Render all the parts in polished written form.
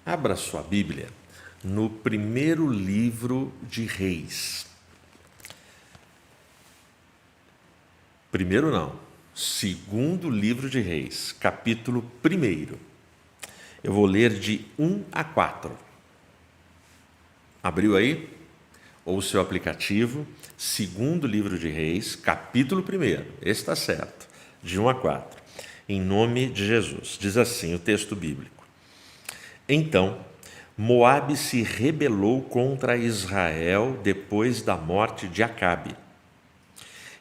Abra sua Bíblia no primeiro livro de Reis. Primeiro não, segundo livro de Reis, capítulo 1. Eu vou ler de 1 a 4. Abriu aí? Ou o seu aplicativo, segundo livro de Reis, capítulo 1. Esse está certo, de 1 a 4. Em nome de Jesus. Diz assim o texto bíblico. Então, Moabe se rebelou contra Israel depois da morte de Acabe.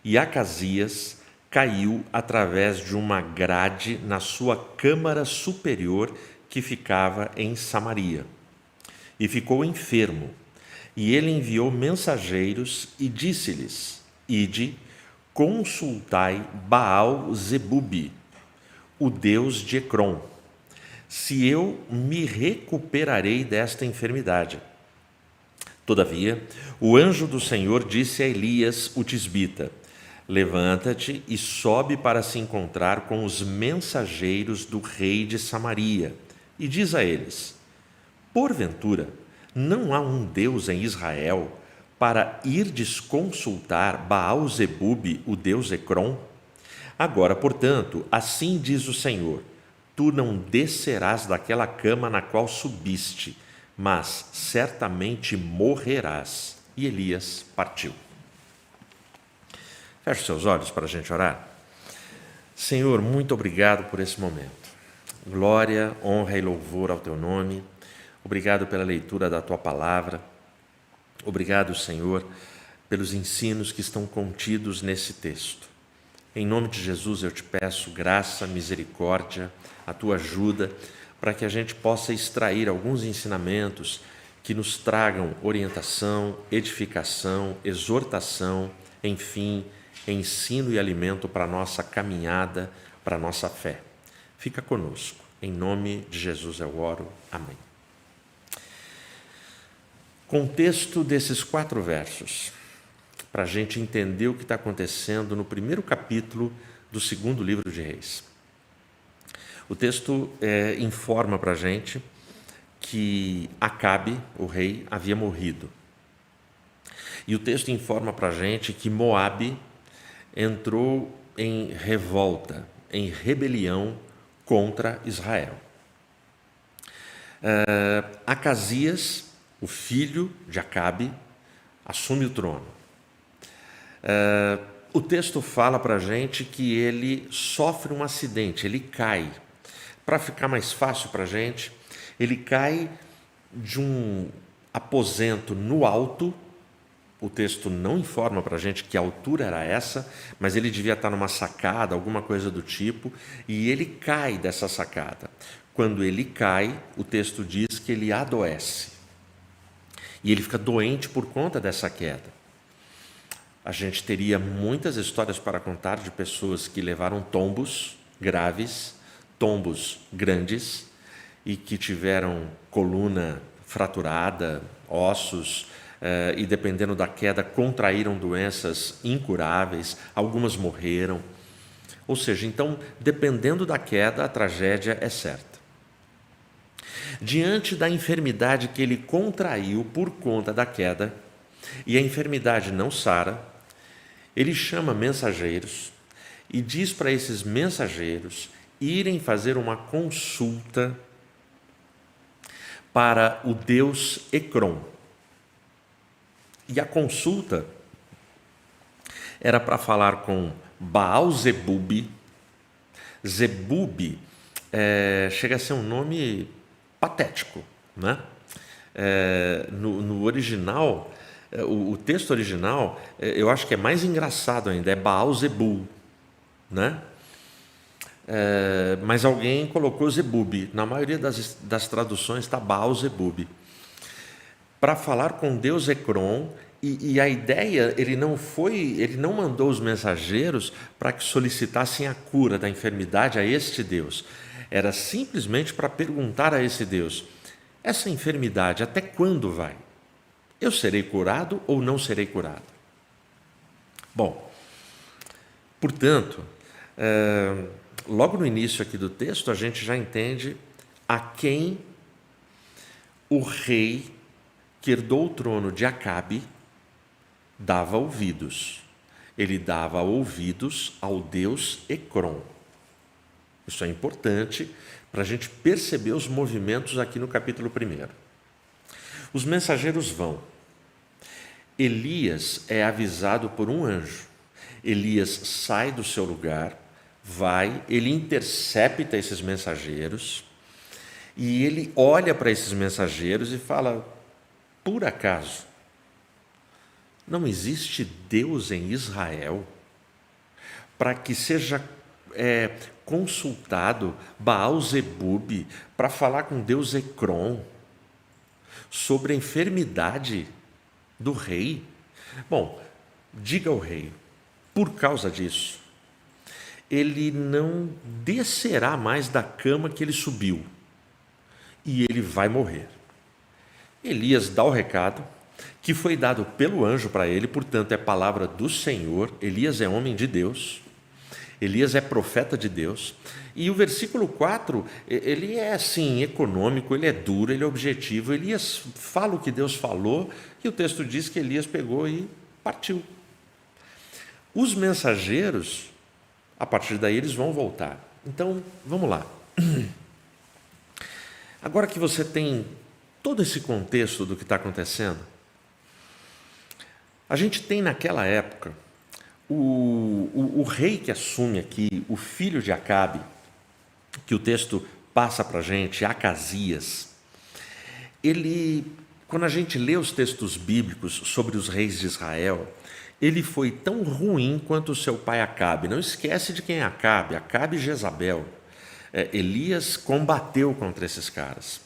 E Acasias caiu através de uma grade na sua câmara superior que ficava em Samaria. E ficou enfermo. E ele enviou mensageiros e disse-lhes: Ide, consultai Baal-Zebubi, o deus de Ecrom, se eu me recuperarei desta enfermidade. Todavia, o anjo do Senhor disse a Elias, o tisbita: Levanta-te e sobe para se encontrar com os mensageiros do rei de Samaria, e diz a eles: Porventura, não há um Deus em Israel para irdes consultar Baal-Zebubi, o deus Ecrom? Agora, portanto, assim diz o Senhor: Tu não descerás daquela cama na qual subiste, mas certamente morrerás. E Elias partiu. Feche seus olhos para a gente orar. Senhor, muito obrigado por esse momento. Glória, honra e louvor ao teu nome. Obrigado pela leitura da tua palavra. Obrigado, Senhor, pelos ensinos que estão contidos nesse texto. Em nome de Jesus eu te peço graça, misericórdia, a tua ajuda, para que a gente possa extrair alguns ensinamentos que nos tragam orientação, edificação, exortação, enfim, ensino e alimento para a nossa caminhada, para a nossa fé. Fica conosco. Em nome de Jesus eu oro. Amém. Contexto desses 4 versos, para a gente entender o que está acontecendo no primeiro capítulo do segundo livro de Reis. O texto informa para a gente que Acabe, o rei, havia morrido. E o texto informa para a gente que Moabe entrou em revolta, em rebelião contra Israel. Acasias, o filho de Acabe, assume o trono. O texto fala para a gente que ele sofre um acidente, ele cai. Para ficar mais fácil para a gente, ele cai de um aposento no alto. O texto não informa para a gente que altura era essa, mas ele devia estar numa sacada, alguma coisa do tipo, e ele cai dessa sacada. Quando ele cai, o texto diz que ele adoece. E ele fica doente por conta dessa queda. A gente teria muitas histórias para contar de pessoas que levaram tombos graves, tombos grandes, e que tiveram coluna fraturada, ossos, e dependendo da queda contraíram doenças incuráveis, algumas morreram. Ou seja, então, dependendo da queda, a tragédia é certa. Diante da enfermidade que ele contraiu por conta da queda, e a enfermidade não sara, ele chama mensageiros e diz para esses mensageiros irem fazer uma consulta para o deus Ecrom. E a consulta era para falar com Baal-Zebubi. Zebubi chega a ser um nome patético, né? No original, o texto original, eu acho que é mais engraçado ainda, é Baal-Zebul, né? Mas alguém colocou Zebubi, na maioria das traduções está Baal-Zebubi, para falar com Deus Ecrom, e a ideia, ele não mandou os mensageiros para que solicitassem a cura da enfermidade a este Deus, era simplesmente para perguntar a esse Deus: essa enfermidade até quando vai? Eu serei curado ou não serei curado? Bom, portanto, logo no início aqui do texto, a gente já entende a quem o rei que herdou o trono de Acabe dava ouvidos. Ele dava ouvidos ao deus Ecrom. Isso é importante para a gente perceber os movimentos aqui no capítulo 1. Os mensageiros vão. Elias é avisado por um anjo. Elias sai do seu lugar, vai, ele intercepta esses mensageiros e ele olha para esses mensageiros e fala: por acaso não existe Deus em Israel para que seja consultado Baal-zebub para falar com Deus Ecrom sobre a enfermidade do rei? Bom, diga ao rei, por causa disso, ele não descerá mais da cama que ele subiu e ele vai morrer. Elias dá o recado, que foi dado pelo anjo para ele, portanto é palavra do Senhor. Elias é homem de Deus, Elias é profeta de Deus, e o versículo 4, ele é assim, econômico, ele é duro, ele é objetivo. Elias fala o que Deus falou, e o texto diz que Elias pegou e partiu. Os mensageiros, a partir daí, eles vão voltar. Então, vamos lá. Agora que você tem todo esse contexto do que está acontecendo, a gente tem naquela época o rei que assume aqui, o filho de Acabe, que o texto passa para a gente, Acasias. Ele, quando a gente lê os textos bíblicos sobre os reis de Israel, ele foi tão ruim quanto o seu pai Acabe. Não esquece de quem é Acabe, Acabe e Jezabel. Elias combateu contra esses caras.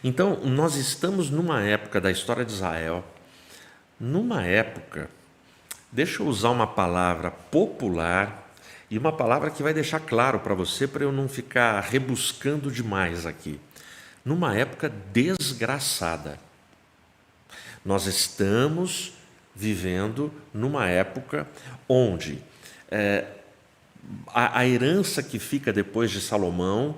Então, nós estamos numa época da história de Israel, numa época, deixa eu usar uma palavra popular e uma palavra que vai deixar claro para você, para eu não ficar rebuscando demais aqui. Numa época desgraçada. Nós estamos vivendo numa época onde a herança que fica depois de Salomão,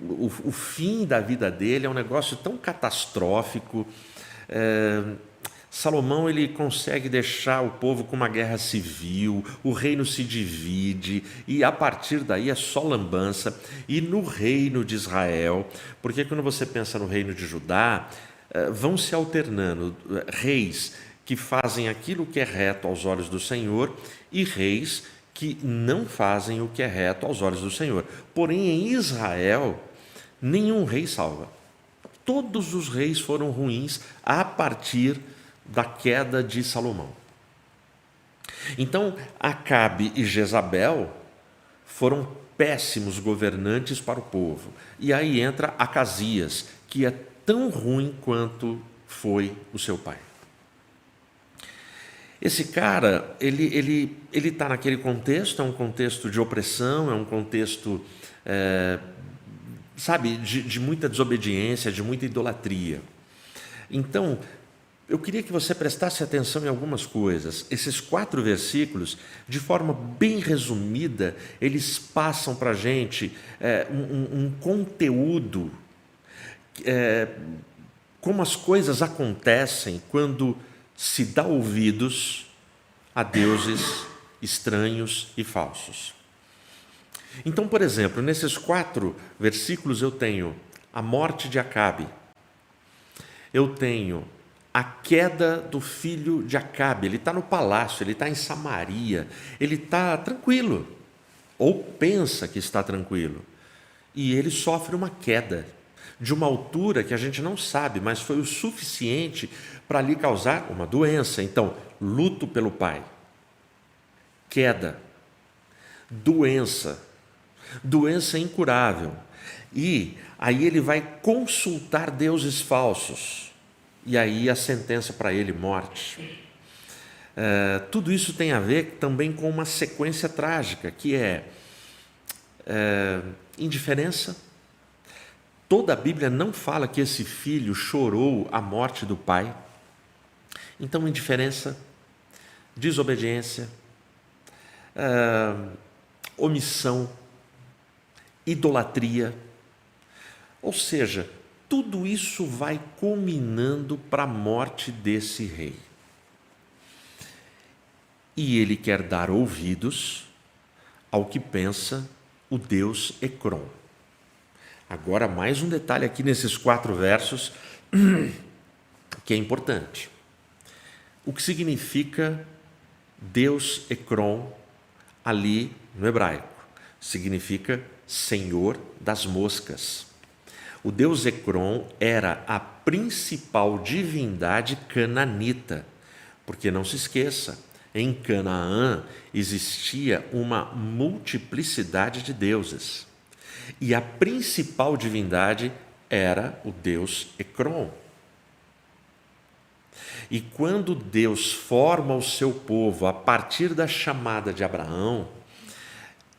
o fim da vida dele é um negócio tão catastrófico. Salomão, ele consegue deixar o povo com uma guerra civil, o reino se divide, e a partir daí é só lambança. E no reino de Israel, porque quando você pensa no reino de Judá, vão se alternando reis que fazem aquilo que é reto aos olhos do Senhor e reis que não fazem o que é reto aos olhos do Senhor. Porém, em Israel, nenhum rei salva. Todos os reis foram ruins a partir da queda de Salomão. Então, Acabe e Jezabel foram péssimos governantes para o povo. E aí entra Acasias, que é tão ruim quanto foi o seu pai. Esse cara, ele está naquele contexto, é um contexto de opressão, é um contexto, de muita desobediência, de muita idolatria. Então, eu queria que você prestasse atenção em algumas coisas. Esses 4 versículos, de forma bem resumida, eles passam para a gente um conteúdo, como as coisas acontecem quando se dá ouvidos a deuses estranhos e falsos. Então, por exemplo, nesses 4 versículos eu tenho a morte de Acabe, eu tenho a queda do filho de Acabe. Ele está no palácio, ele está em Samaria, ele está tranquilo, ou pensa que está tranquilo, e ele sofre uma queda de uma altura que a gente não sabe, mas foi o suficiente para lhe causar uma doença. Então, luto pelo pai, queda, doença incurável. E aí ele vai consultar deuses falsos. E aí a sentença para ele, morte. Tudo isso tem a ver também com uma sequência trágica, que é indiferença. Toda a Bíblia não fala que esse filho chorou a morte do pai. Então, indiferença, desobediência, omissão, idolatria. Ou seja, tudo isso vai culminando para a morte desse rei. E ele quer dar ouvidos ao que pensa o Deus Ecrom. Agora, mais um detalhe aqui nesses 4 versos que é importante. O que significa Deus Ecrom ali no hebraico? Significa Senhor das moscas. O Deus Ecrom era a principal divindade cananita, porque não se esqueça, em Canaã existia uma multiplicidade de deuses, e a principal divindade era o Deus Ecrom. E quando Deus forma o seu povo a partir da chamada de Abraão,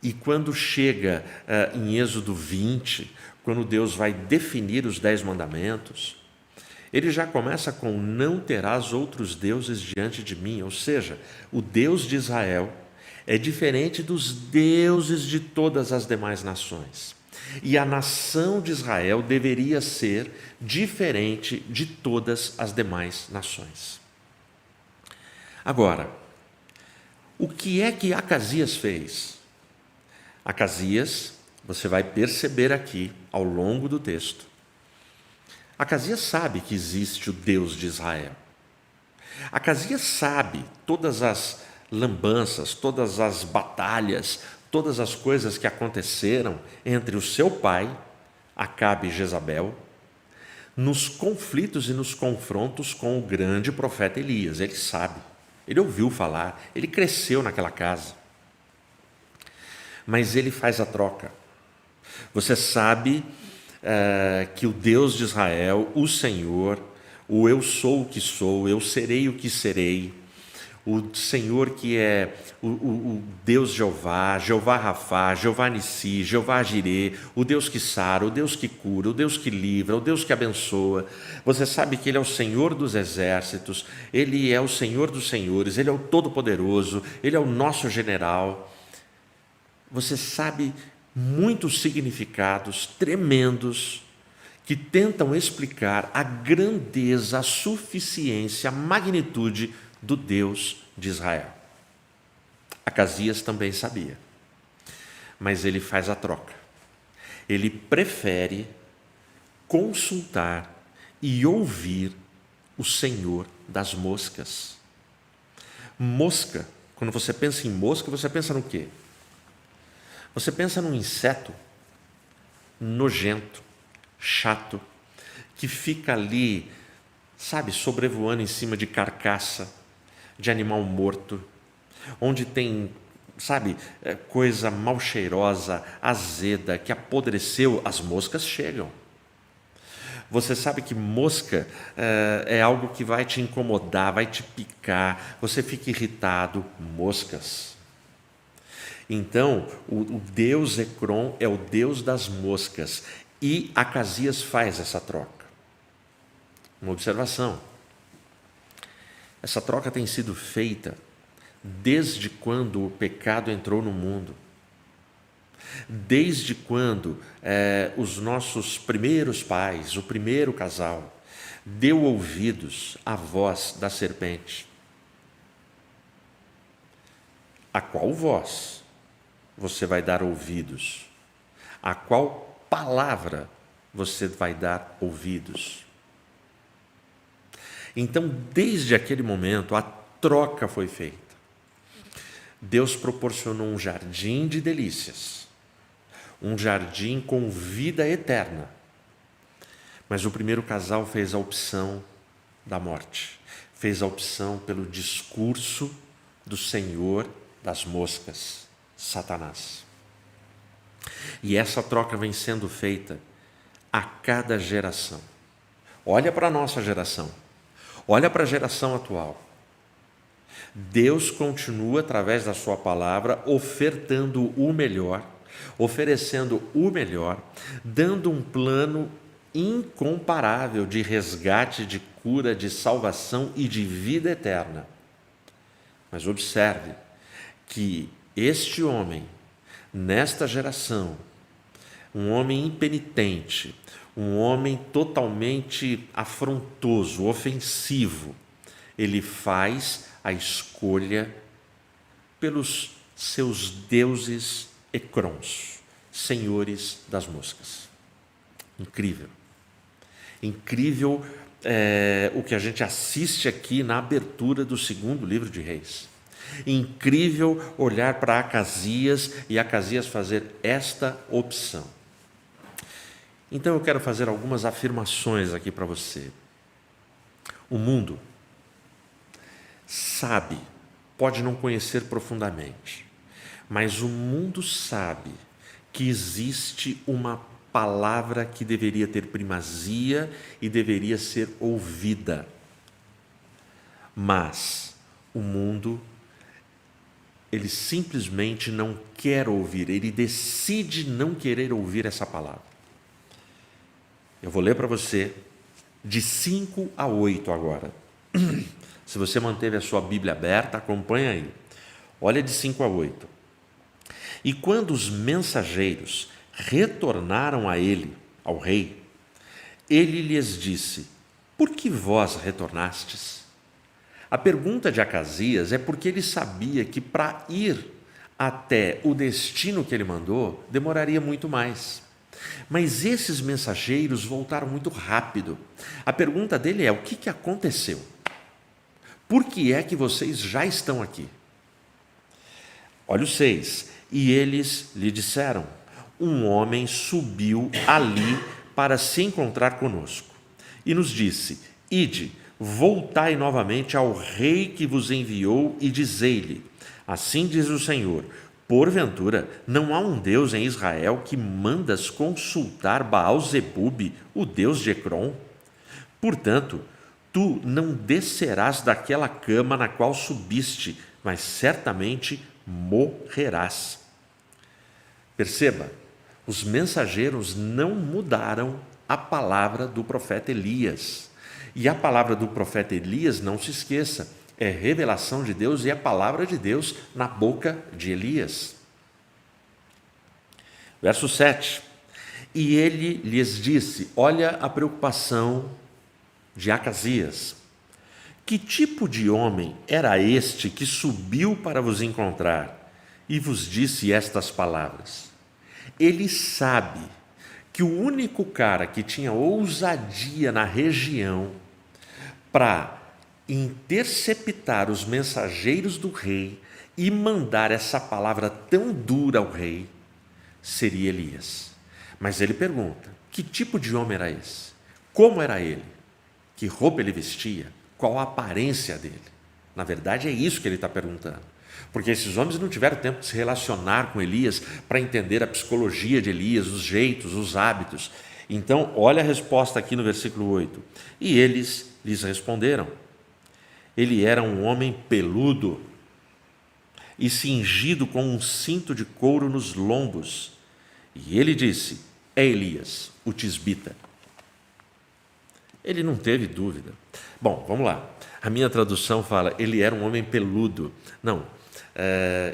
e quando chega em Êxodo 20, quando Deus vai definir os 10 mandamentos, ele já começa com: não terás outros deuses diante de mim. Ou seja, o Deus de Israel é diferente dos deuses de todas as demais nações. E a nação de Israel deveria ser diferente de todas as demais nações. Agora, o que é que Acasias fez? Acasias, você vai perceber aqui ao longo do texto, Acasias sabe que existe o Deus de Israel. Acasias sabe todas as lambanças, todas as batalhas, todas as coisas que aconteceram entre o seu pai, Acabe e Jezabel, nos conflitos e nos confrontos com o grande profeta Elias. Ele sabe, ele ouviu falar, ele cresceu naquela casa. Mas ele faz a troca. Você sabe que o Deus de Israel, o Senhor, o eu sou o que sou, eu serei o que serei, o Senhor que é o Deus Jeová, Jeová Rafá, Jeová Nissi, Jeová Jirê, o Deus que sara, o Deus que cura, o Deus que livra, o Deus que abençoa. Você sabe que Ele é o Senhor dos exércitos, Ele é o Senhor dos senhores, Ele é o Todo-Poderoso, Ele é o nosso general. Você sabe muitos significados tremendos que tentam explicar a grandeza, a suficiência, a magnitude do Deus de Israel. Acasias também sabia, mas ele faz a troca. Ele prefere consultar e ouvir o Senhor das moscas. Mosca, quando você pensa em mosca, você pensa no quê? Você pensa num inseto nojento, chato, que fica ali, sabe, sobrevoando em cima de carcaça, de animal morto, onde tem, sabe, coisa mal cheirosa, azeda, que apodreceu. As moscas chegam. Você sabe que mosca é algo que vai te incomodar, vai te picar, você fica irritado. Moscas. Então, o Deus Ecrom é o Deus das moscas, e Acasias faz essa troca. Uma observação: essa troca tem sido feita desde quando o pecado entrou no mundo, desde quando os nossos primeiros pais, o primeiro casal, deu ouvidos à voz da serpente. A qual voz você vai dar ouvidos? A qual palavra você vai dar ouvidos? Então, desde aquele momento, a troca foi feita. Deus proporcionou um jardim de delícias, um jardim com vida eterna. Mas o primeiro casal fez a opção da morte, fez a opção pelo discurso do Senhor das moscas, Satanás. E essa troca vem sendo feita a cada geração. Olha para a nossa geração, olha para a geração atual. Deus continua, através da sua palavra, ofertando o melhor, oferecendo o melhor, dando um plano incomparável de resgate, de cura, de salvação e de vida eterna. Mas observe que este homem, nesta geração, um homem impenitente, um homem totalmente afrontoso, ofensivo. Ele faz a escolha pelos seus deuses Ecrons, senhores das moscas. Incrível. Incrível o que a gente assiste aqui na abertura do segundo livro de Reis. Incrível olhar para Acasias e Acasias fazer esta opção. Então eu quero fazer algumas afirmações aqui para você. O mundo sabe, pode não conhecer profundamente, mas o mundo sabe que existe uma palavra que deveria ter primazia e deveria ser ouvida. Mas o mundo, ele simplesmente não quer ouvir, ele decide não querer ouvir essa palavra. Eu vou ler para você de 5 a 8 agora. Se você manteve a sua Bíblia aberta, acompanha aí. Olha de 5 a 8. E quando os mensageiros retornaram a ele, ao rei, ele lhes disse: por que vós retornastes? A pergunta de Acasias é porque ele sabia que para ir até o destino que ele mandou, demoraria muito mais. Mas esses mensageiros voltaram muito rápido. A pergunta dele é: o que aconteceu? Por que é que vocês já estão aqui? Olha o 6. E eles lhe disseram: um homem subiu ali para se encontrar conosco e nos disse: ide, voltai novamente ao rei que vos enviou e dizei-lhe: assim diz o Senhor, porventura não há um Deus em Israel que mandas consultar Baal-zebube, o Deus de Ecrom? Portanto, tu não descerás daquela cama na qual subiste, mas certamente morrerás. Perceba, os mensageiros não mudaram a palavra do profeta Elias. E a palavra do profeta Elias, não se esqueça, é revelação de Deus e é palavra de Deus na boca de Elias. Verso 7. E ele lhes disse, olha a preocupação de Acasias: que tipo de homem era este que subiu para vos encontrar e vos disse estas palavras? Ele sabe que o único cara que tinha ousadia na região para interceptar os mensageiros do rei e mandar essa palavra tão dura ao rei seria Elias. Mas ele pergunta: que tipo de homem era esse? Como era ele? Que roupa ele vestia? Qual a aparência dele? Na verdade, é isso que ele está perguntando. Porque esses homens não tiveram tempo de se relacionar com Elias para entender a psicologia de Elias, os jeitos, os hábitos. Então, olha a resposta aqui no versículo 8. E eles lhes responderam: ele era um homem peludo e cingido com um cinto de couro nos lombos. E ele disse: é Elias, o tisbita. Ele não teve dúvida. Bom, vamos lá. A minha tradução fala: ele era um homem peludo. Não,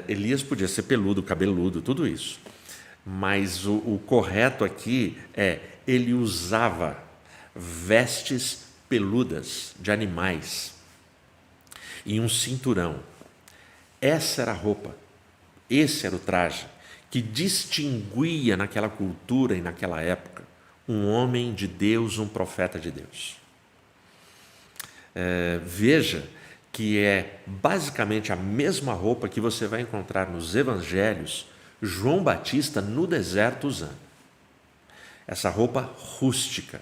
Elias podia ser peludo, cabeludo, tudo isso. Mas o correto aqui é: ele usava vestes peludas de animais e um cinturão. Essa era a roupa, esse era o traje que distinguia naquela cultura e naquela época um homem de Deus, um profeta de Deus. Veja que é basicamente a mesma roupa que você vai encontrar nos evangelhos João Batista no deserto usando. Essa roupa rústica.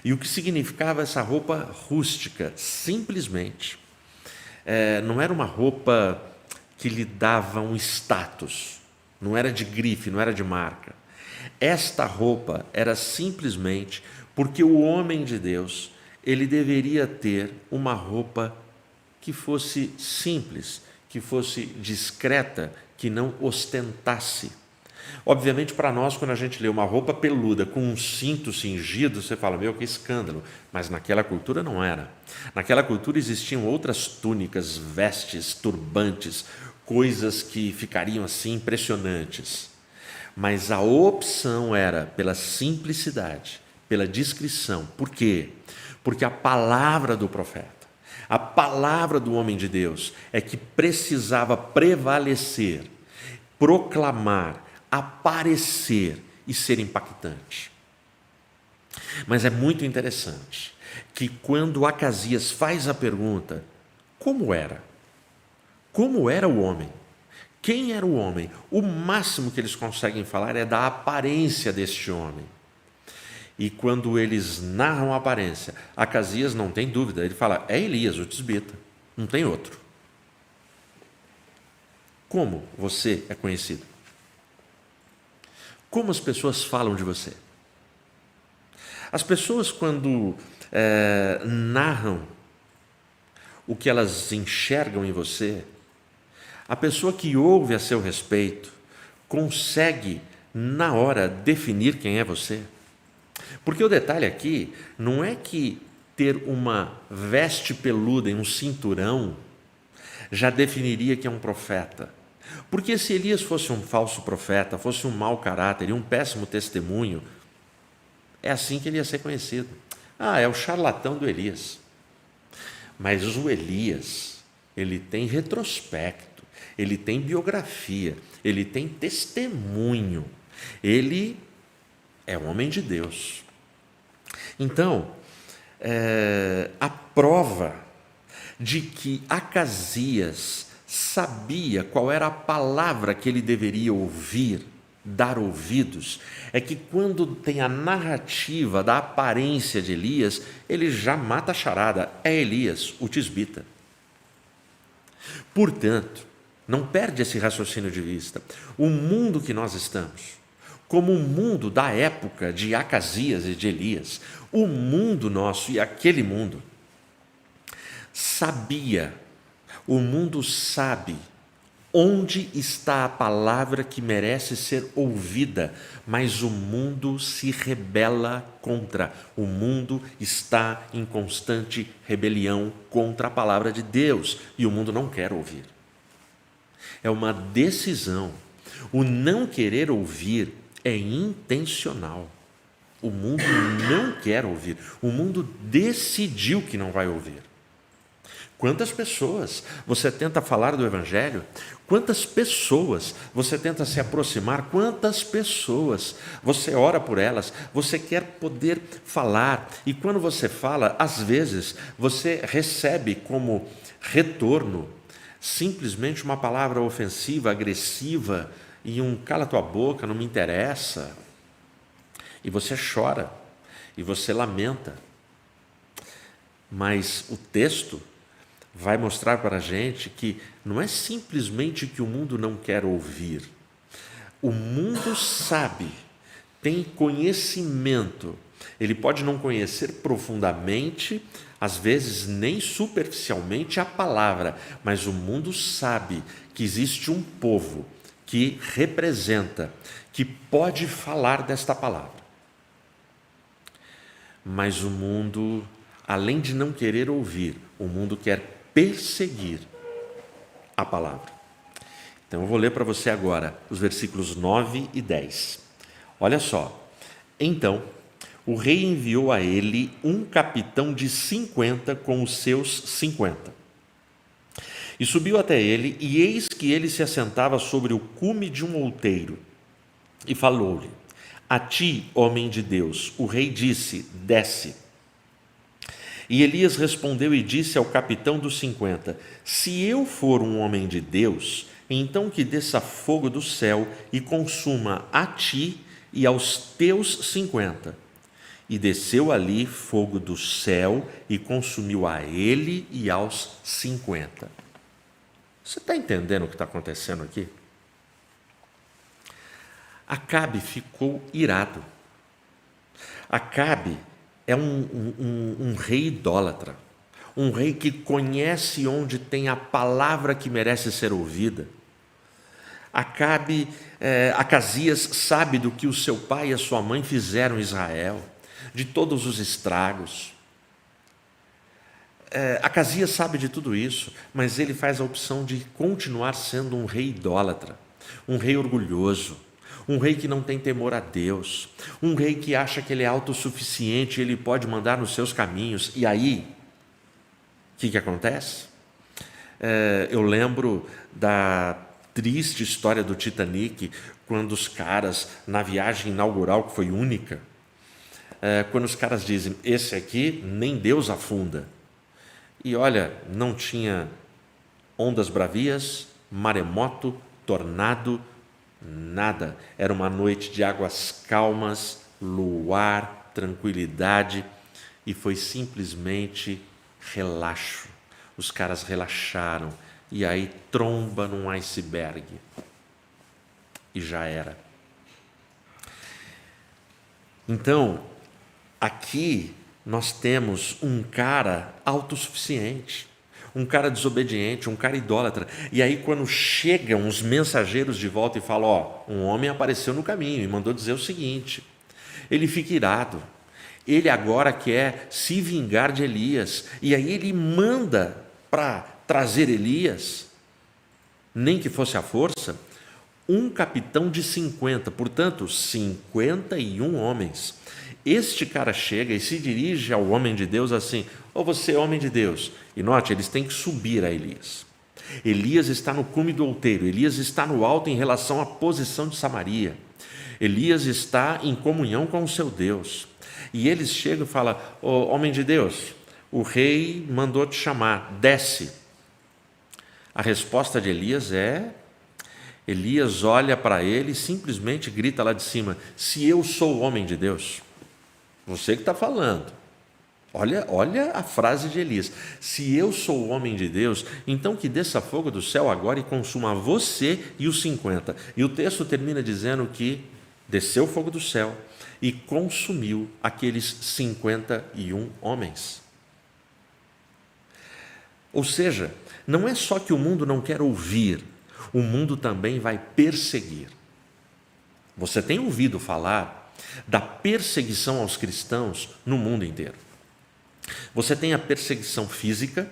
E o que significava essa roupa rústica? Simplesmente, não era uma roupa que lhe dava um status, não era de grife, não era de marca. Esta roupa era simplesmente porque o homem de Deus, ele deveria ter uma roupa que fosse simples, que fosse discreta, que não ostentasse. Obviamente, para nós, quando a gente lê uma roupa peluda com um cinto cingido, você fala: meu, que escândalo. Mas naquela cultura não era. Naquela cultura existiam outras túnicas, vestes, turbantes, coisas que ficariam assim impressionantes. Mas a opção era pela simplicidade, pela descrição. Por quê? Porque a palavra do profeta, a palavra do homem de Deus é que precisava prevalecer, proclamar, aparecer e ser impactante. Mas é muito interessante que quando Acasias faz a pergunta, como era? Como era o homem? Quem era o homem? O máximo que eles conseguem falar é da aparência deste homem. E quando eles narram a aparência, Acasias não tem dúvida, ele fala, é Elias, o tisbita, não tem outro. Como você é conhecido? Como as pessoas falam de você? As pessoas, quando narram o que elas enxergam em você, a pessoa que ouve a seu respeito consegue, na hora, definir quem é você. Porque o detalhe aqui não é que ter uma veste peluda e um cinturão já definiria que é um profeta. Porque se Elias fosse um falso profeta, fosse um mau caráter e um péssimo testemunho, é assim que ele ia ser conhecido. É o charlatão do Elias. Mas o Elias, ele tem retrospecto, ele tem biografia, ele tem testemunho, ele é um homem de Deus. Então, a prova de que Acasias sabia qual era a palavra que ele deveria ouvir, dar ouvidos, é que quando tem a narrativa da aparência de Elias, ele já mata a charada, é Elias, o tisbita. Portanto, não perde esse raciocínio de vista. O mundo que nós estamos, como o mundo da época de Acasias e de Elias, o mundo nosso e aquele mundo, sabia, o mundo sabe onde está a palavra que merece ser ouvida, mas o mundo se rebela contra. O mundo está em constante rebelião contra a palavra de Deus e o mundo não quer ouvir. É uma decisão. O não querer ouvir é intencional. O mundo não quer ouvir. O mundo decidiu que não vai ouvir. Quantas pessoas você tenta falar do Evangelho? Quantas pessoas você tenta se aproximar? Quantas pessoas você ora por elas? Você quer poder falar. E quando você fala, às vezes, você recebe como retorno simplesmente uma palavra ofensiva, agressiva e um cala tua boca, não me interessa. E você chora, e você lamenta. Mas o texto vai mostrar para a gente que não é simplesmente que o mundo não quer ouvir. O mundo sabe, tem conhecimento. Ele pode não conhecer profundamente, às vezes nem superficialmente a palavra, mas o mundo sabe que existe um povo que representa, que pode falar desta palavra. Mas o mundo, além de não querer ouvir, o mundo quer perseguir a palavra. Então eu vou ler para você agora os versículos 9 e 10. Olha só. Então, o rei enviou a ele um capitão de 50 com os seus 50. E subiu até ele, e eis que ele se assentava sobre o cume de um outeiro. E falou-lhe: a ti, homem de Deus, o rei disse: desce. E Elias respondeu e disse ao capitão dos 50: se eu for um homem de Deus, então que desça fogo do céu e consuma a ti e aos teus 50. E desceu ali fogo do céu e consumiu a ele e aos 50. Você está entendendo o que está acontecendo aqui? Acabe ficou irado. Acabe é um rei idólatra, um rei que conhece onde tem a palavra que merece ser ouvida. Acasias sabe do que o seu pai e a sua mãe fizeram em Israel, de todos os estragos. Acasias sabe de tudo isso, mas ele faz a opção de continuar sendo um rei idólatra, um rei orgulhoso, um rei que não tem temor a Deus, um rei que acha que ele é autossuficiente, ele pode mandar nos seus caminhos. E aí, o que acontece? Eu lembro da triste história do Titanic, quando os caras, na viagem inaugural, que foi única, quando os caras dizem, esse aqui nem Deus afunda. E olha, não tinha ondas bravias, maremoto, tornado, nada. Era uma noite de águas calmas, luar, tranquilidade, e foi simplesmente relaxo. Os caras relaxaram, e aí tromba num iceberg. E já era. Então, aqui nós temos um cara autossuficiente, um cara desobediente, um cara idólatra. E aí quando chegam os mensageiros de volta e falam, um homem apareceu no caminho e mandou dizer o seguinte, ele fica irado, ele agora quer se vingar de Elias, e aí ele manda para trazer Elias, nem que fosse à força, um capitão de 50, portanto 51 homens. Este cara chega e se dirige ao homem de Deus assim, você é homem de Deus. E note, eles têm que subir a Elias. Elias está no cume do outeiro, Elias está no alto em relação à posição de Samaria. Elias está em comunhão com o seu Deus. E eles chegam e falam, homem de Deus, o rei mandou te chamar, desce. A resposta de Elias Elias olha para ele e simplesmente grita lá de cima, se eu sou o homem de Deus, você que está falando, olha a frase de Elias, se eu sou o homem de Deus, então que desça fogo do céu agora e consuma você e os 50. E o texto termina dizendo que desceu fogo do céu e consumiu aqueles 51 homens. Ou seja, não é só que o mundo não quer ouvir, o mundo também vai perseguir. Você tem ouvido falar da perseguição aos cristãos no mundo inteiro. Você tem a perseguição física,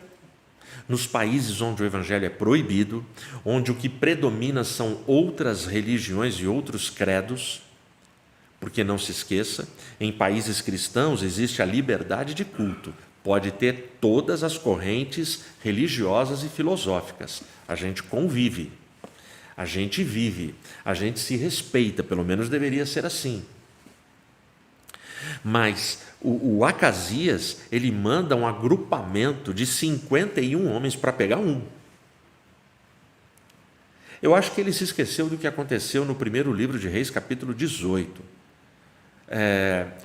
nos países onde o evangelho é proibido, onde o que predomina são outras religiões e outros credos, porque não se esqueça, em países cristãos existe a liberdade de culto, pode ter todas as correntes religiosas e filosóficas, a gente convive, a gente vive, a gente se respeita, pelo menos deveria ser assim. Mas o Acasias, ele manda um agrupamento de 51 homens para pegar um. Eu acho que ele se esqueceu do que aconteceu no primeiro livro de Reis, capítulo 18.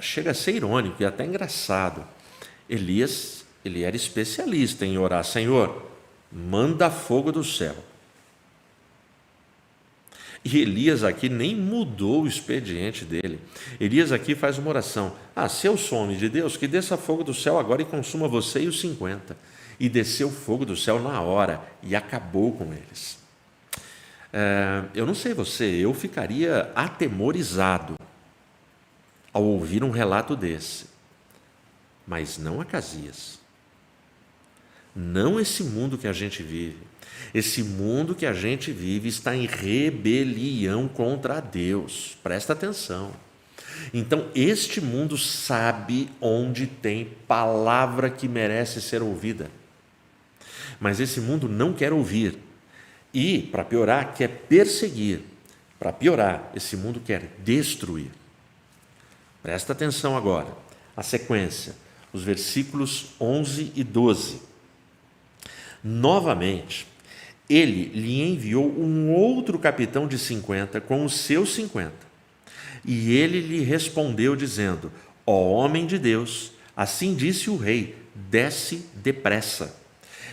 Chega a ser irônico e até engraçado. Elias, ele era especialista em orar, Senhor, manda fogo do céu. E Elias aqui nem mudou o expediente dele. Elias aqui faz uma oração. Se eu sou homem de Deus, que desça fogo do céu agora e consuma você e os 50. E desceu fogo do céu na hora e acabou com eles. Eu não sei você, eu ficaria atemorizado ao ouvir um relato desse. Mas não Acasias. Não esse mundo que a gente vive. Esse mundo que a gente vive está em rebelião contra Deus. Presta atenção. Então, este mundo sabe onde tem palavra que merece ser ouvida. Mas esse mundo não quer ouvir. E, para piorar, quer perseguir. Para piorar, esse mundo quer destruir. Presta atenção agora. A sequência, os versículos 11 e 12. Novamente, ele lhe enviou um outro capitão de 50 com os seus 50. E ele lhe respondeu dizendo, homem de Deus, assim disse o rei, desce depressa.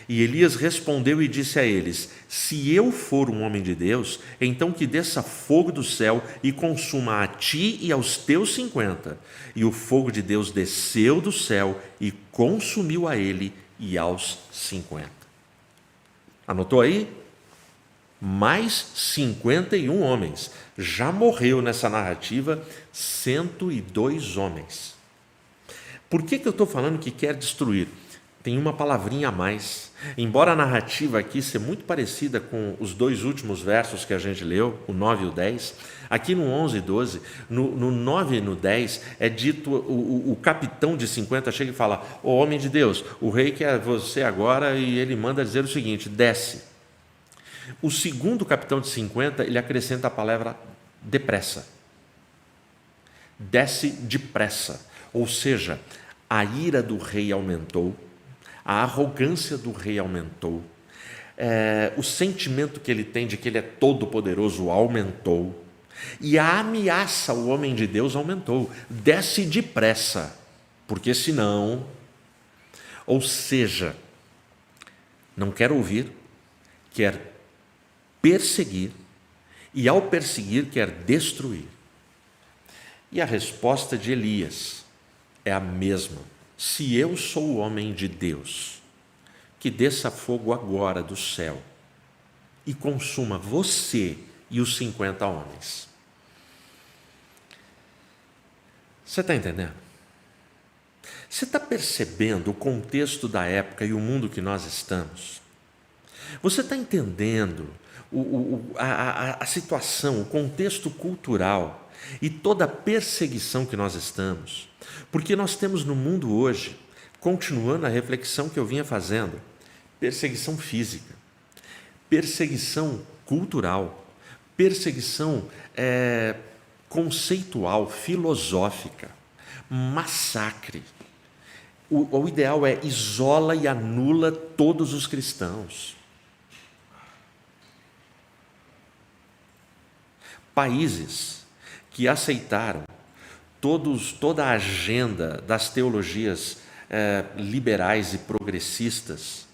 E Elias respondeu e disse a eles, se eu for um homem de Deus, então que desça fogo do céu e consuma a ti e aos teus 50. E o fogo de Deus desceu do céu e consumiu a ele e aos 50. Anotou aí? Mais 51 homens. Já morreu nessa narrativa 102 homens. Por que eu estou falando que quer destruir? Tem uma palavrinha a mais. Embora a narrativa aqui seja muito parecida com os dois últimos versos que a gente leu, o 9 e o 10, aqui no 11 e 12, no 9 e no 10, é dito, o capitão de 50 chega e fala: "Ô homem de Deus, o rei quer você agora", e ele manda dizer o seguinte: "Desce". O segundo capitão de 50, ele acrescenta a palavra depressa. Desce depressa. Ou seja, a ira do rei aumentou, a arrogância do rei aumentou, o sentimento que ele tem de que ele é todo-poderoso aumentou, e a ameaça ao homem de Deus aumentou. Desce depressa, porque senão... Ou seja, não quer ouvir, quer perseguir, e ao perseguir quer destruir. E a resposta de Elias é a mesma: se eu sou o homem de Deus, que desça fogo agora do céu e consuma você e os 50 homens. Você está entendendo? Você está percebendo o contexto da época e o mundo que nós estamos? Você está entendendo a situação, o contexto cultural e toda a perseguição que nós estamos? Porque nós temos no mundo hoje, continuando a reflexão que eu vinha fazendo, perseguição física, perseguição cultural, perseguição conceitual, filosófica, massacre. O ideal é isola e anula todos os cristãos. Países que aceitaram toda a agenda das teologias liberais e progressistas,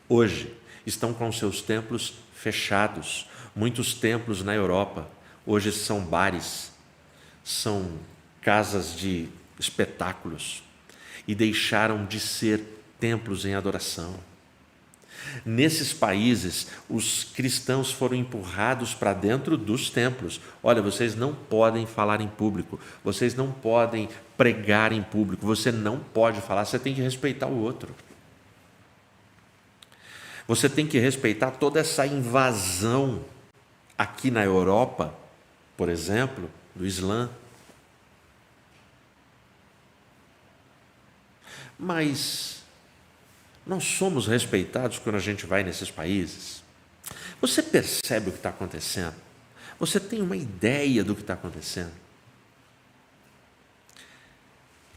hoje estão com seus templos fechados. Muitos templos na Europa hoje são bares, são casas de espetáculos, e deixaram de ser templos em adoração. Nesses países, os cristãos foram empurrados para dentro dos templos. Olha, vocês não podem falar em público, vocês não podem pregar em público, você não pode falar, você tem que respeitar o outro. Você tem que respeitar toda essa invasão aqui na Europa, por exemplo, do Islã. Mas nós somos respeitados quando a gente vai nesses países? Você percebe o que está acontecendo? Você tem uma ideia do que está acontecendo?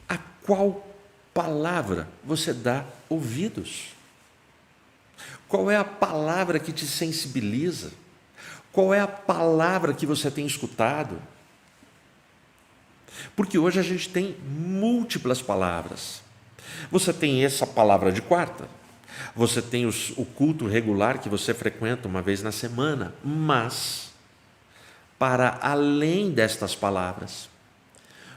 A qual palavra você dá ouvidos? Qual é a palavra que te sensibiliza? Qual é a palavra que você tem escutado? Porque hoje a gente tem múltiplas palavras. Você tem essa palavra de quarta, você tem o culto regular que você frequenta uma vez na semana, mas, para além destas palavras,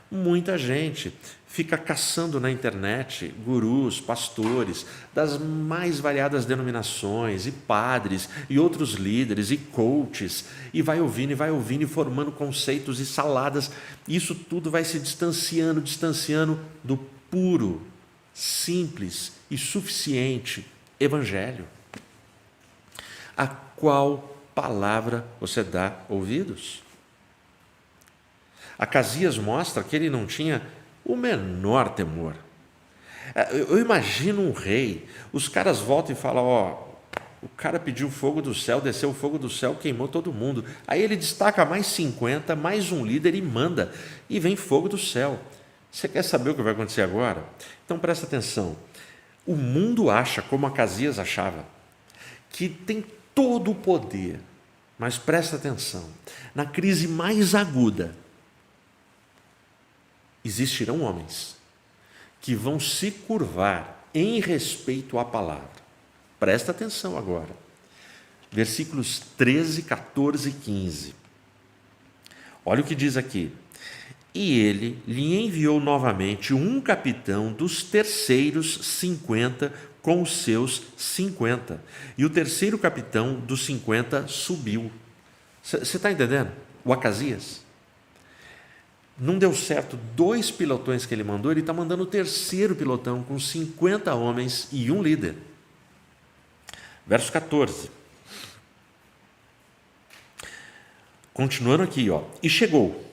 muita gente fica caçando na internet gurus, pastores, das mais variadas denominações, e padres, e outros líderes, e coaches, e vai ouvindo, e formando conceitos e saladas. Isso tudo vai se distanciando do puro, simples e suficiente Evangelho. A qual palavra você dá ouvidos? Acasias mostra que ele não tinha o menor temor. Eu imagino um rei, os caras voltam e falam: o cara pediu fogo do céu, desceu o fogo do céu, queimou todo mundo. Aí ele destaca mais 50, mais um líder e manda, e vem fogo do céu. Você quer saber o que vai acontecer agora? Então presta atenção. O mundo acha, como Acasias achava, que tem todo o poder, mas presta atenção, na crise mais aguda, existirão homens que vão se curvar em respeito à palavra. Presta atenção agora. Versículos 13, 14 e 15. Olha o que diz aqui. E ele lhe enviou novamente um capitão dos terceiros 50 com os seus 50. E o terceiro capitão dos 50 subiu. Você está entendendo? O Acasias. Não deu certo 2 pilotões que ele mandou, ele está mandando o 3º pilotão com 50 homens e um líder. Verso 14. Continuando aqui, ó. E chegou,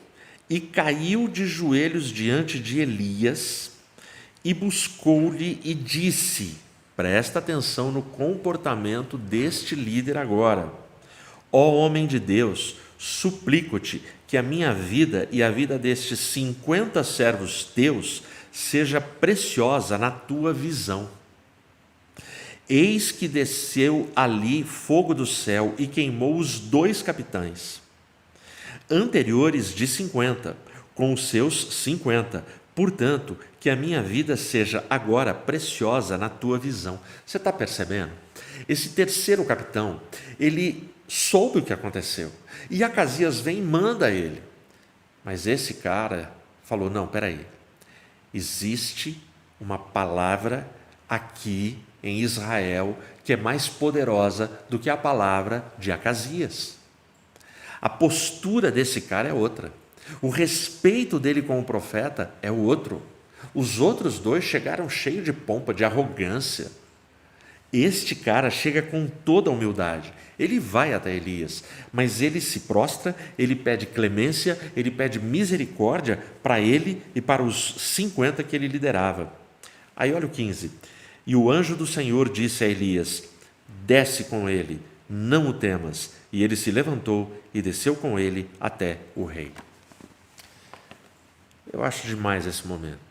e caiu de joelhos diante de Elias, e buscou-lhe e disse, presta atenção no comportamento deste líder agora. Ó homem de Deus, suplico-te que a minha vida e a vida destes 50 servos teus seja preciosa na tua visão. Eis que desceu ali fogo do céu e queimou os 2 capitães, anteriores de 50, com os seus 50. Portanto, que a minha vida seja agora preciosa na tua visão. Você está percebendo? Esse 3º capitão, ele soube o que aconteceu. E Acasias vem e manda ele. Mas esse cara falou, não, peraí. Existe uma palavra aqui em Israel que é mais poderosa do que a palavra de Acasias. A postura desse cara é outra. O respeito dele como profeta é o outro. Os outros 2 chegaram cheios de pompa, de arrogância. Este cara chega com toda a humildade. Ele vai até Elias, mas ele se prostra, ele pede clemência, ele pede misericórdia para ele e para os 50 que ele liderava. Aí olha o 15. E o anjo do Senhor disse a Elias, desce com ele, não o temas. E ele se levantou e desceu com ele até o rei. Eu acho demais esse momento.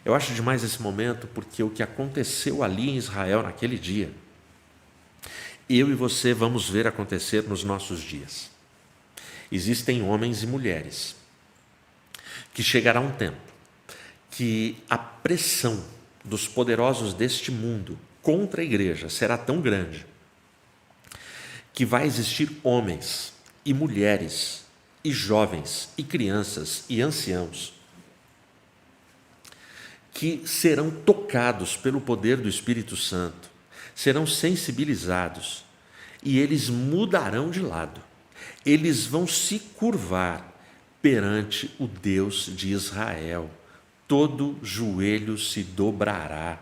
Eu acho demais esse momento porque o que aconteceu ali em Israel naquele dia, eu e você vamos ver acontecer nos nossos dias. Existem homens e mulheres que chegará um tempo que a pressão dos poderosos deste mundo contra a igreja será tão grande que vai existir homens e mulheres e jovens e crianças e anciãos que serão tocados pelo poder do Espírito Santo, serão sensibilizados e eles mudarão de lado. Eles vão se curvar perante o Deus de Israel. Todo joelho se dobrará.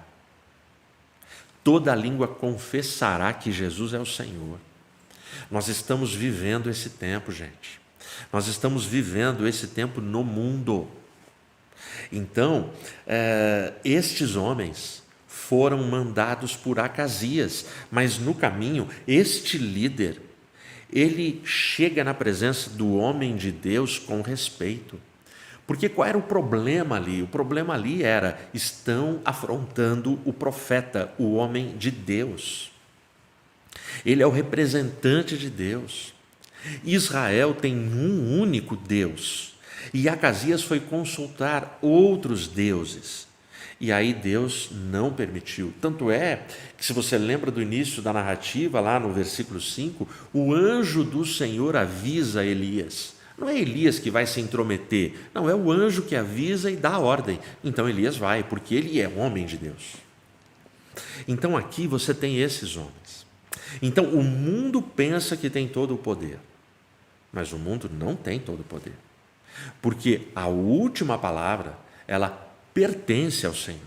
Toda língua confessará que Jesus é o Senhor. Nós estamos vivendo esse tempo, gente. Nós estamos vivendo esse tempo no mundo. Então, estes homens foram mandados por Acasias, mas no caminho, este líder, ele chega na presença do homem de Deus com respeito. Porque qual era o problema ali? O problema ali era, estão afrontando o profeta, o homem de Deus. Ele é o representante de Deus. Israel tem um único Deus. E Acasias foi consultar outros deuses. E aí Deus não permitiu. Tanto é que, se você lembra do início da narrativa, lá no versículo 5, o anjo do Senhor avisa Elias. Não é Elias que vai se intrometer, não, é o anjo que avisa e dá a ordem. Então Elias vai, porque ele é homem de Deus. Então aqui você tem esses homens. Então o mundo pensa que tem todo o poder, mas o mundo não tem todo o poder. Porque a última palavra, ela pertence ao Senhor.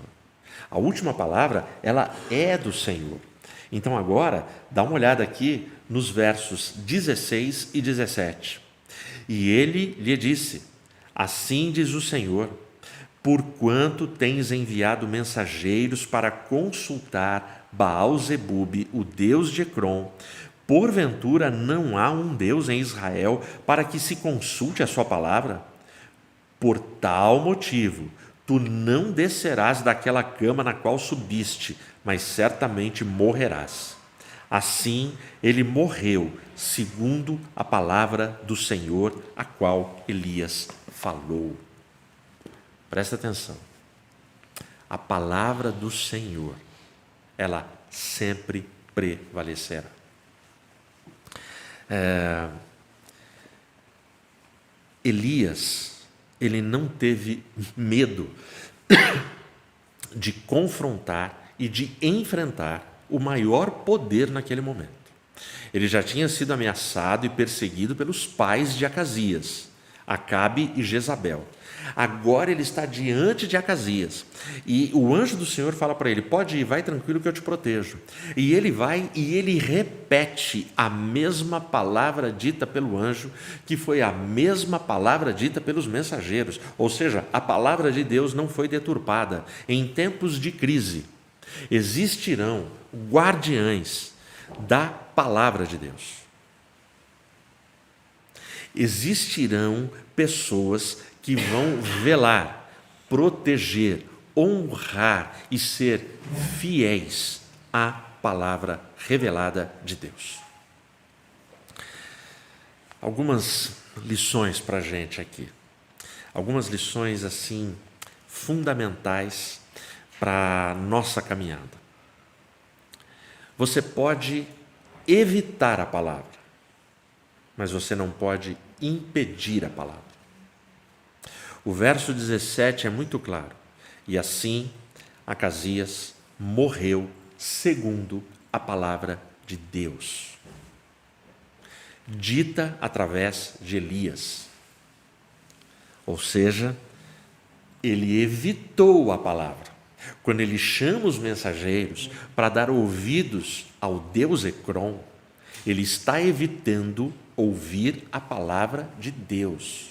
A última palavra, ela é do Senhor. Então agora, dá uma olhada aqui nos versos 16 e 17. E ele lhe disse, assim diz o Senhor, porquanto tens enviado mensageiros para consultar Baal-zebube, o Deus de Ecrom, porventura não há um Deus em Israel para que se consulte a sua palavra? Por tal motivo, tu não descerás daquela cama na qual subiste, mas certamente morrerás. Assim, ele morreu, segundo a palavra do Senhor, a qual Elias falou. Presta atenção. A palavra do Senhor, ela sempre prevalecerá. Elias, ele não teve medo de confrontar e de enfrentar o maior poder naquele momento. Ele já tinha sido ameaçado e perseguido pelos pais de Acasias. Acabe e Jezabel. Agora ele está diante de Acasias. E o anjo do Senhor fala para ele: pode ir, vai tranquilo que eu te protejo. E ele vai e ele repete a mesma palavra dita pelo anjo, que foi a mesma palavra dita pelos mensageiros. Ou seja, a palavra de Deus não foi deturpada. Em tempos de crise, existirão guardiães da palavra de Deus. Existirão pessoas que vão velar, proteger, honrar e ser fiéis à palavra revelada de Deus. Algumas lições para a gente aqui. Algumas lições assim fundamentais para a nossa caminhada. Você pode evitar a palavra, mas você não pode impedir a palavra. O verso 17 é muito claro. E assim, Acasias morreu segundo a palavra de Deus, dita através de Elias. Ou seja, ele evitou a palavra. Quando ele chama os mensageiros para dar ouvidos ao Deus Ecrom, ele está evitando ouvir a palavra de Deus.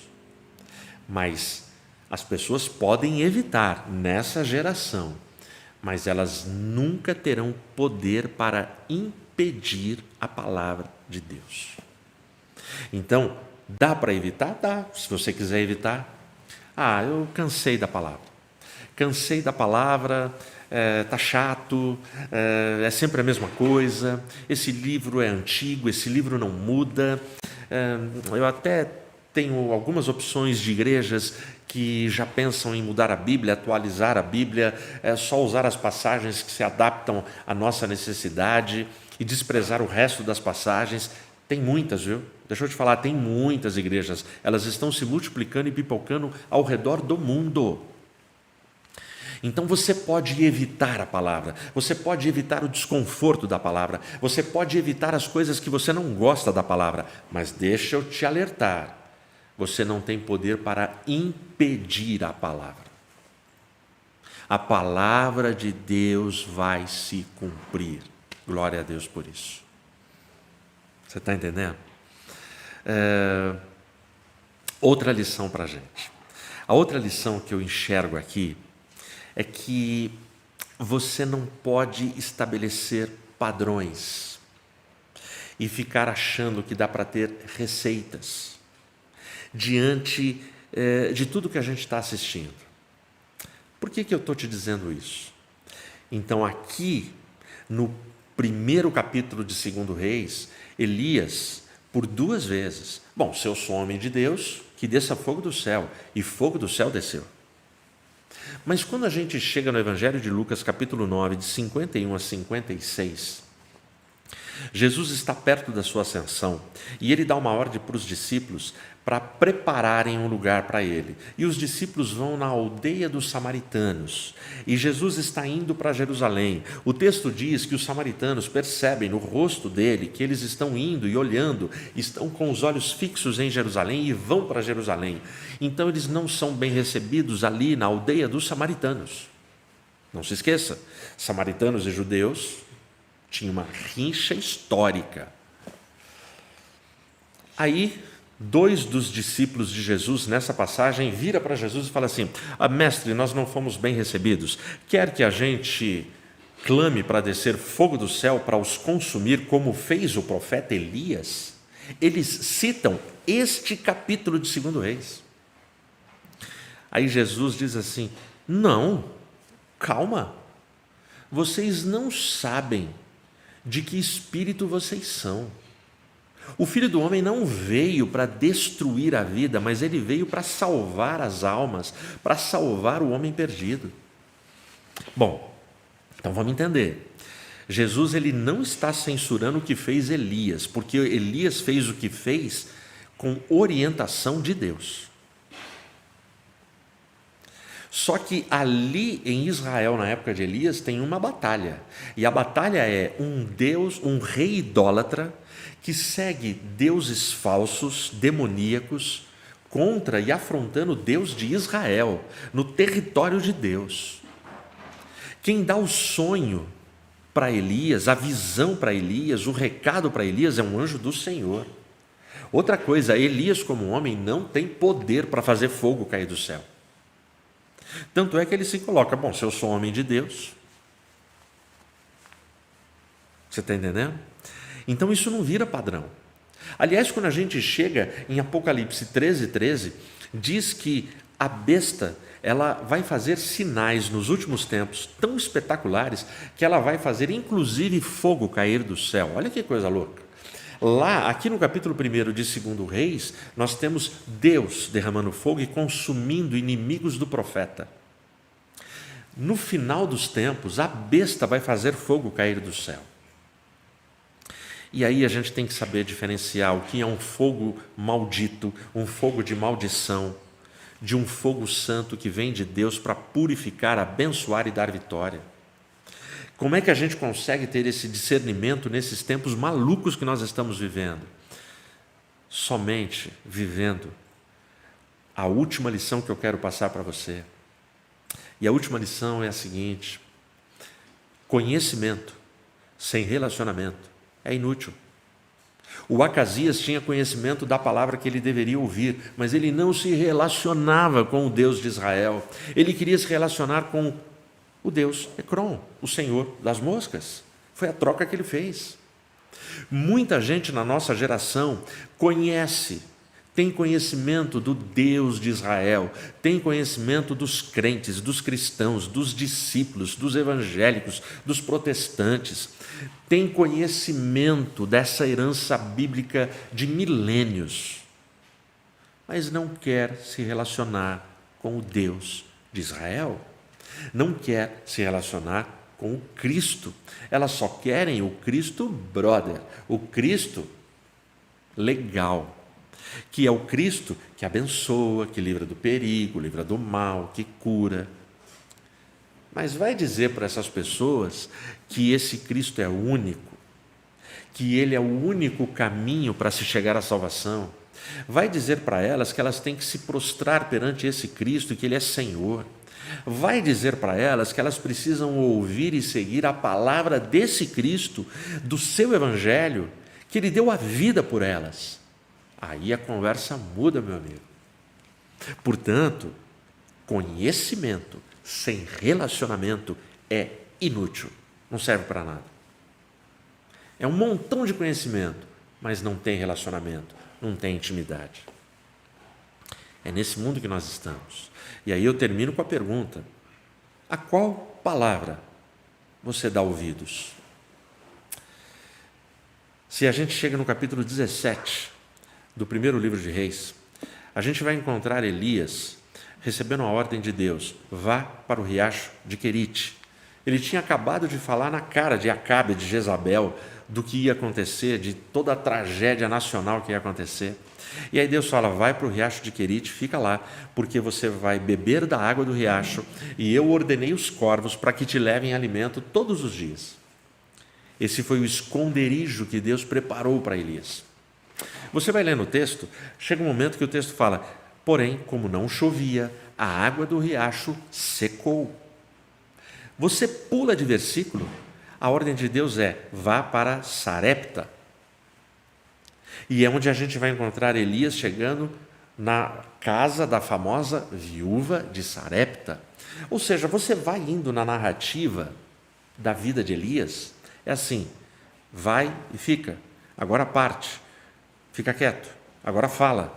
Mas as pessoas podem evitar nessa geração, mas elas nunca terão poder para impedir a palavra de Deus. Então, dá para evitar? Dá, se você quiser evitar. Eu cansei da palavra. Cansei da palavra, está chato, é sempre a mesma coisa, esse livro é antigo, esse livro não muda. Eu até tenho algumas opções de igrejas que já pensam em mudar a Bíblia, atualizar a Bíblia, só usar as passagens que se adaptam à nossa necessidade e desprezar o resto das passagens. Tem muitas, viu? Deixa eu te falar, tem muitas igrejas. Elas estão se multiplicando e pipocando ao redor do mundo. Então você pode evitar a palavra, você pode evitar o desconforto da palavra, você pode evitar as coisas que você não gosta da palavra, mas deixa eu te alertar, você não tem poder para impedir a palavra. A palavra de Deus vai se cumprir. Glória a Deus por isso. Você está entendendo? Outra lição para a gente. A outra lição que eu enxergo aqui é que você não pode estabelecer padrões e ficar achando que dá para ter receitas diante de tudo que a gente está assistindo. Por que eu estou te dizendo isso? Então, aqui, no primeiro capítulo de 2 Reis, Elias, por 2 vezes, se eu sou homem de Deus, que desça fogo do céu, e fogo do céu desceu. Mas quando a gente chega no Evangelho de Lucas, capítulo 9, de 51 a 56, Jesus está perto da sua ascensão e ele dá uma ordem para os discípulos para prepararem um lugar para ele. E os discípulos vão na aldeia dos samaritanos e Jesus está indo para Jerusalém. O texto diz que os samaritanos percebem no rosto dele que eles estão indo e olhando, estão com os olhos fixos em Jerusalém e vão para Jerusalém. Então eles não são bem recebidos ali na aldeia dos samaritanos. Não se esqueça, samaritanos e judeus tinham uma rincha histórica. Aí, 2 dos discípulos de Jesus, nessa passagem, vira para Jesus e fala assim: mestre, nós não fomos bem recebidos. Quer que a gente clame para descer fogo do céu para os consumir, como fez o profeta Elias? Eles citam este capítulo de 2 Reis. Aí Jesus diz assim: não, calma, vocês não sabem de que espírito vocês são. O Filho do Homem não veio para destruir a vida, mas ele veio para salvar as almas, para salvar o homem perdido. Bom, então vamos entender. Jesus ele não está censurando o que fez Elias, porque Elias fez o que fez com orientação de Deus. Só que ali em Israel, na época de Elias, tem uma batalha. E a batalha é um rei idólatra, que segue deuses falsos, demoníacos, contra e afrontando o Deus de Israel, no território de Deus. Quem dá o sonho para Elias, a visão para Elias, o recado para Elias é um anjo do Senhor. Outra coisa, Elias como homem não tem poder para fazer fogo cair do céu. Tanto é que ele se coloca, bom, se eu sou homem de Deus, você está entendendo? Então isso não vira padrão. Aliás, quando a gente chega em Apocalipse 13, diz que a besta, ela vai fazer sinais nos últimos tempos tão espetaculares que ela vai fazer inclusive fogo cair do céu. Olha que coisa louca. Lá, aqui no capítulo 1 de 2 Reis, nós temos Deus derramando fogo e consumindo inimigos do profeta. No final dos tempos, a besta vai fazer fogo cair do céu. E aí a gente tem que saber diferenciar o que é um fogo maldito, um fogo de maldição, de um fogo santo que vem de Deus para purificar, abençoar e dar vitória. Como é que a gente consegue ter esse discernimento nesses tempos malucos que nós estamos vivendo? Somente vivendo a última lição que eu quero passar para você. E a última lição é a seguinte: conhecimento sem relacionamento é inútil. O Acasias tinha conhecimento da palavra que ele deveria ouvir, mas ele não se relacionava com o Deus de Israel. Ele queria se relacionar com o Deus Ecrom, o Senhor das moscas. Foi a troca que ele fez. Muita gente na nossa geração tem conhecimento do Deus de Israel, tem conhecimento dos crentes, dos cristãos, dos discípulos, dos evangélicos, dos protestantes, tem conhecimento dessa herança bíblica de milênios, mas não quer se relacionar com o Deus de Israel, não quer se relacionar com o Cristo. Elas só querem o Cristo brother, o Cristo legal, que é o Cristo que abençoa, que livra do perigo, livra do mal, que cura. Mas vai dizer para essas pessoas que esse Cristo é único, que Ele é o único caminho para se chegar à salvação. Vai dizer para elas que elas têm que se prostrar perante esse Cristo e que Ele é Senhor. Vai dizer para elas que elas precisam ouvir e seguir a palavra desse Cristo, do seu Evangelho, que Ele deu a vida por elas. Aí a conversa muda, meu amigo. Portanto, conhecimento sem relacionamento é inútil, não serve para nada. É um montão de conhecimento, mas não tem relacionamento, não tem intimidade. É nesse mundo que nós estamos. E aí eu termino com a pergunta: a qual palavra você dá ouvidos? Se a gente chega no capítulo 17 do primeiro livro de Reis, a gente vai encontrar Elias recebendo a ordem de Deus: vá para o riacho de Querite. Ele tinha acabado de falar na cara de Acabe, de Jezabel, do que ia acontecer, de toda a tragédia nacional que ia acontecer. E aí Deus fala: vai para o riacho de Querite, fica lá, porque você vai beber da água do riacho, e eu ordenei os corvos para que te levem alimento todos os dias. Esse foi o esconderijo que Deus preparou para Elias. Você vai ler no texto, chega um momento que o texto fala: porém, como não chovia, a água do riacho secou. Você pula de versículo, a ordem de Deus é: vá para Sarepta. E é onde a gente vai encontrar Elias chegando na casa da famosa viúva de Sarepta. Ou seja, você vai indo na narrativa da vida de Elias, é assim: vai e fica, agora parte, fica quieto, agora fala.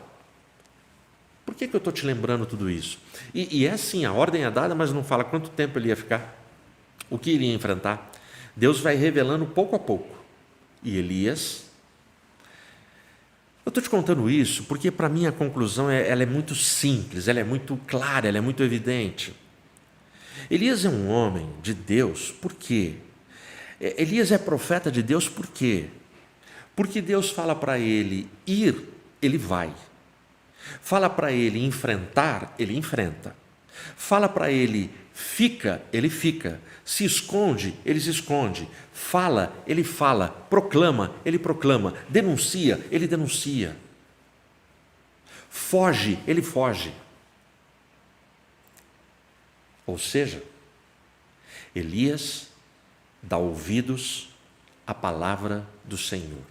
Por que eu estou te lembrando tudo isso? E é assim, a ordem é dada, mas não fala quanto tempo ele ia ficar, o que iria enfrentar. Deus vai revelando pouco a pouco. E Elias... Eu estou te contando isso porque, para mim, a conclusão ela é muito simples, ela é muito clara, ela é muito evidente. Elias é um homem de Deus, por quê? Elias é profeta de Deus, por quê? Porque Deus fala para ele ir, ele vai. Fala para ele enfrentar, ele enfrenta. Fala para ele fica, ele fica. Se esconde, ele se esconde. Fala, ele fala. Proclama, ele proclama. Denuncia, ele denuncia. foge, ele foge. Ou seja, Elias dá ouvidos à palavra do Senhor.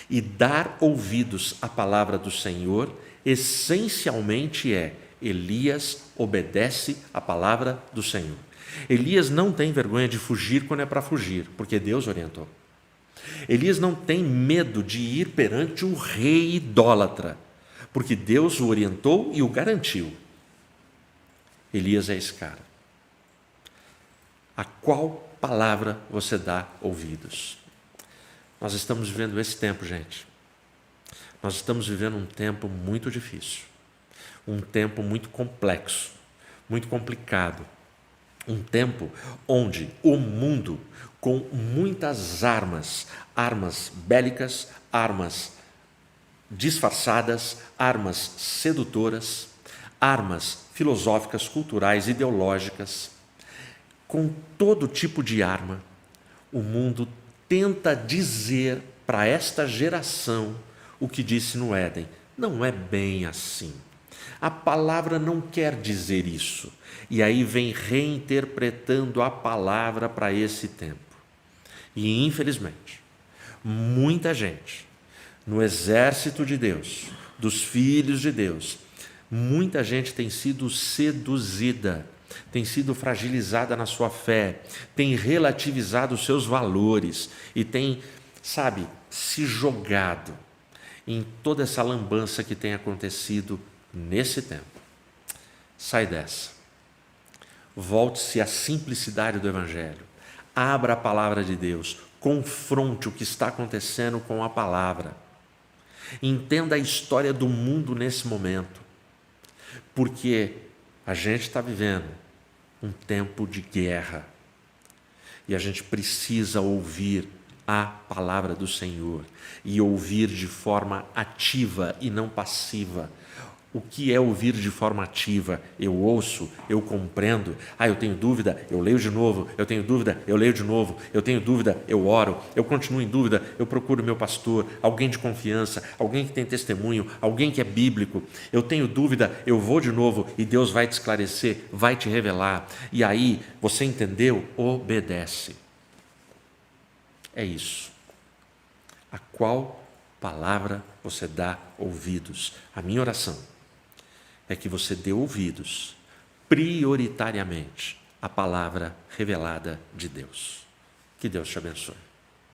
E dar ouvidos à palavra do Senhor, essencialmente Elias obedece à palavra do Senhor. Elias não tem vergonha de fugir quando é para fugir, porque Deus orientou. Elias não tem medo de ir perante um rei idólatra, porque Deus o orientou e o garantiu. Elias é esse cara. A qual palavra você dá ouvidos? Nós estamos vivendo esse tempo, gente. Nós estamos vivendo um tempo muito difícil, um tempo muito complexo, muito complicado, um tempo onde o mundo, com muitas armas bélicas, armas disfarçadas, armas sedutoras, armas filosóficas, culturais, ideológicas, com todo tipo de arma, o mundo tenta dizer para esta geração o que disse no Éden. Não é bem assim. A palavra não quer dizer isso. E aí vem reinterpretando a palavra para esse tempo. E, infelizmente, muita gente no exército de Deus, dos filhos de Deus, muita gente tem sido seduzida, tem sido fragilizada na sua fé, tem relativizado os seus valores e tem, se jogado em toda essa lambança que tem acontecido nesse tempo. Sai dessa. Volte-se à simplicidade do Evangelho. Abra a palavra de Deus. Confronte o que está acontecendo com a palavra. Entenda a história do mundo nesse momento. Porque a gente está vivendo um tempo de guerra. E a gente precisa ouvir a palavra do Senhor. E ouvir de forma ativa e não passiva. O que é ouvir de forma ativa? Eu ouço, eu compreendo. Eu tenho dúvida, eu leio de novo. Eu tenho dúvida, eu leio de novo. Eu tenho dúvida, eu oro. Eu continuo em dúvida, eu procuro meu pastor, alguém de confiança, alguém que tem testemunho, alguém que é bíblico. Eu tenho dúvida, eu vou de novo e Deus vai te esclarecer, vai te revelar. E aí, você entendeu? Obedece. É isso. A qual palavra você dá ouvidos? A minha oração é que você dê ouvidos, prioritariamente, à palavra revelada de Deus. Que Deus te abençoe.